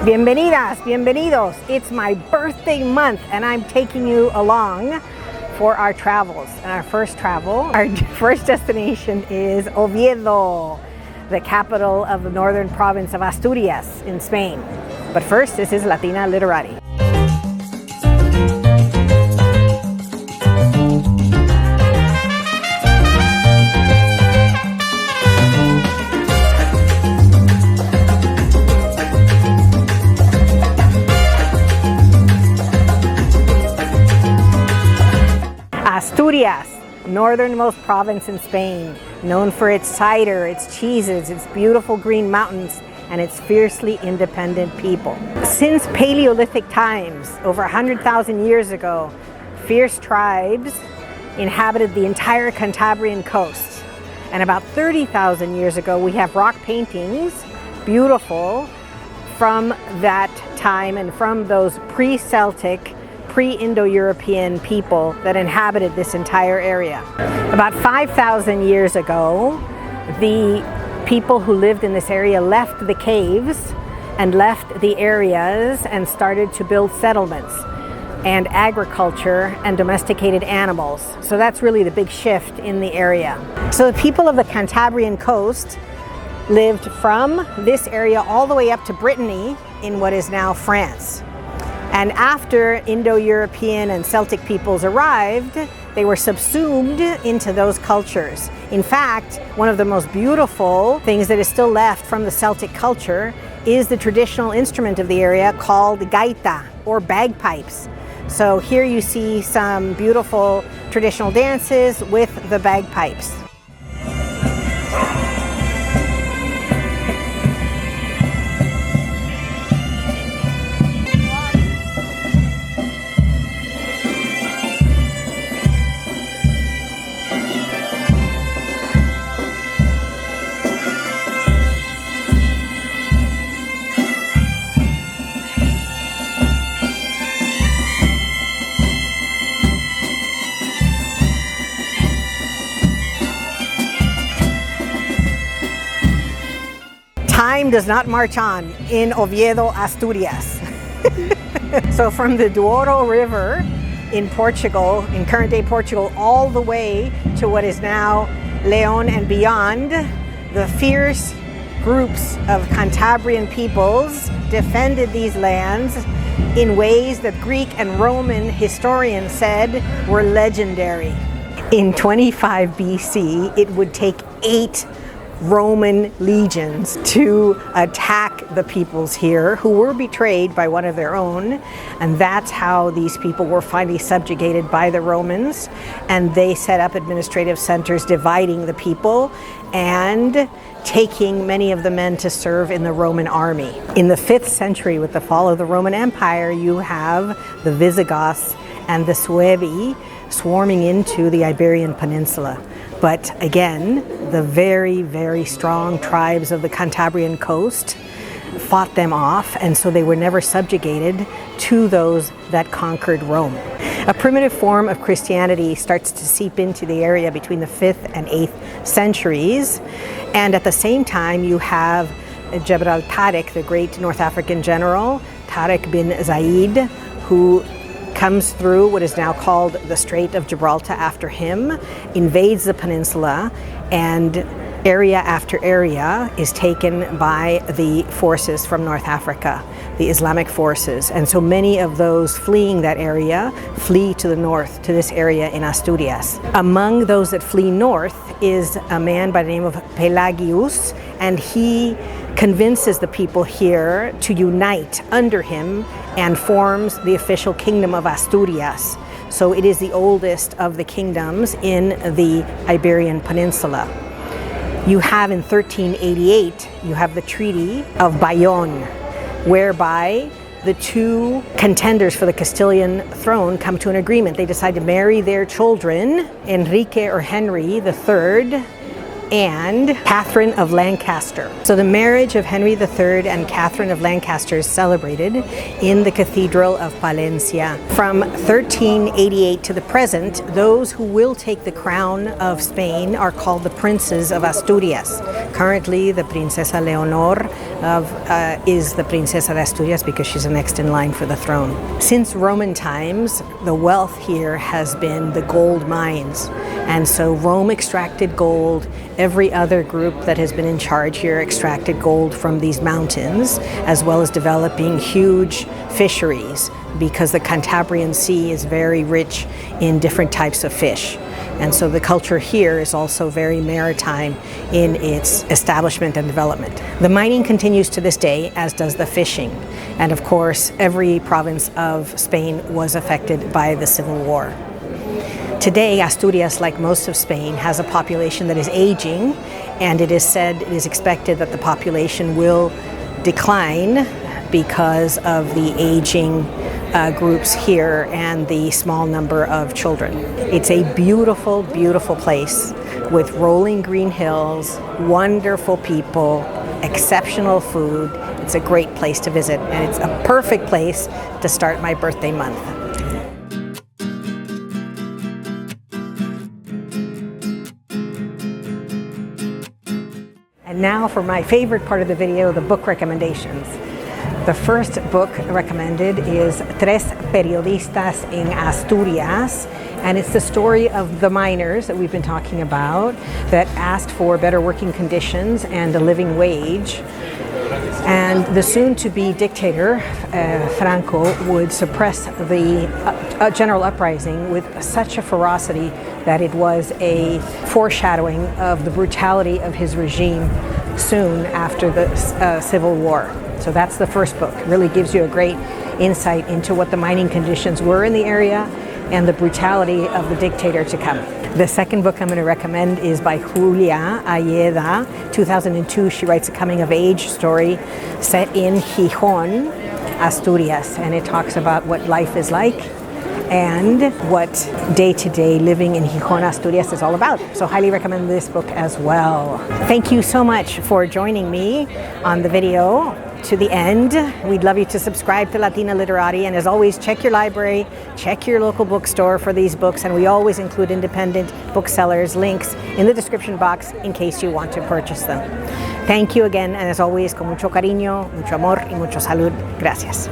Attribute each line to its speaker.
Speaker 1: Bienvenidas, bienvenidos. It's my birthday month and I'm taking you along for our travels. And our first destination is Oviedo, the capital of the northern province of Asturias in Spain. But first, this is Latina Literati. Asturias, northernmost province in Spain, known for its cider, its cheeses, its beautiful green mountains, and its fiercely independent people. Since Paleolithic times, over 100,000 years ago, fierce tribes inhabited the entire Cantabrian coast. And about 30,000 years ago, we have rock paintings, beautiful, from that time and from those pre-Celtic, pre-Indo-European people that inhabited this entire area. About 5,000 years ago, the people who lived in this area left the caves and left the areas and started to build settlements and agriculture and domesticated animals. So that's really the big shift in the area. So the people of the Cantabrian coast lived from this area all the way up to Brittany in what is now France. And after Indo-European and Celtic peoples arrived, they were subsumed into those cultures. In fact, one of the most beautiful things that is still left from the Celtic culture is the traditional instrument of the area called gaita, or bagpipes. So here you see some beautiful traditional dances with the bagpipes. Time does not march on in Oviedo, Asturias. So from the Douro River in Portugal, in current day Portugal, all the way to what is now León and beyond, the fierce groups of Cantabrian peoples defended these lands in ways that Greek and Roman historians said were legendary. In 25 BC, it would take 8 Roman legions to attack the peoples here who were betrayed by one of their own, and that's how these people were finally subjugated by the Romans, and they set up administrative centers dividing the people and taking many of the men to serve in the Roman army. In the 5th century, with the fall of the Roman Empire, you have the Visigoths and the Suebi swarming into the Iberian Peninsula. But again, the very, very strong tribes of the Cantabrian coast fought them off, and so they were never subjugated to those that conquered Rome. A primitive form of Christianity starts to seep into the area between the 5th and 8th centuries, and at the same time you have Jebel Tariq, the great North African general, Tariq bin Zayed, who comes through what is now called the Strait of Gibraltar after him, invades the peninsula, and area after area is taken by the forces from North Africa, the Islamic forces. And so many of those fleeing that area flee to the north, to this area in Asturias. Among those that flee north is a man by the name of Pelagius, and he convinces the people here to unite under him and forms the official kingdom of Asturias. So it is the oldest of the kingdoms in the Iberian Peninsula. You have in 1388, you have the Treaty of Bayonne, whereby the two contenders for the Castilian throne come to an agreement. They decide to marry their children, Enrique or Henry III, and Catherine of Lancaster. So the marriage of Henry III and Catherine of Lancaster is celebrated in the Cathedral of Palencia. From 1388 to the present, those who will take the crown of Spain are called the Princes of Asturias. Currently, the Princesa Leonor is the Princesa de Asturias because she's the next in line for the throne. Since Roman times, the wealth here has been the gold mines. And so Rome extracted gold. Every other group that has been in charge here extracted gold from these mountains, as well as developing huge fisheries, because the Cantabrian Sea is very rich in different types of fish. And so the culture here is also very maritime in its establishment and development. The mining continues to this day, as does the fishing. And of course, every province of Spain was affected by the Civil War. Today, Asturias, like most of Spain, has a population that is aging, and it is expected that the population will decline because of the aging groups here and the small number of children. It's a beautiful, beautiful place with rolling green hills, wonderful people, exceptional food. It's a great place to visit, and it's a perfect place to start my birthday month. And now for my favorite part of the video, the book recommendations. The first book recommended is Tres Periodistas en Asturias, and it's the story of the miners that we've been talking about that asked for better working conditions and a living wage. And the soon-to-be dictator, Franco, would suppress the general uprising with such a ferocity that it was a foreshadowing of the brutality of his regime soon after the Civil War. So that's the first book. It really gives you a great insight into what the mining conditions were in the area and the brutality of the dictator to come. The second book I'm going to recommend is by Julián, Ayesta, 2002. She writes a coming-of-age story set in Gijón, Asturias, and it talks about what life is like and what day-to-day living in Gijón, Asturias is all about. So highly recommend this book as well. Thank you so much for joining me on the video to the end. We'd love you to subscribe to Latina Literati, and as always, check your library, check your local bookstore for these books, and we always include independent booksellers' links in the description box in case you want to purchase them. Thank you again, and as always, con mucho cariño, mucho amor y mucho salud. Gracias.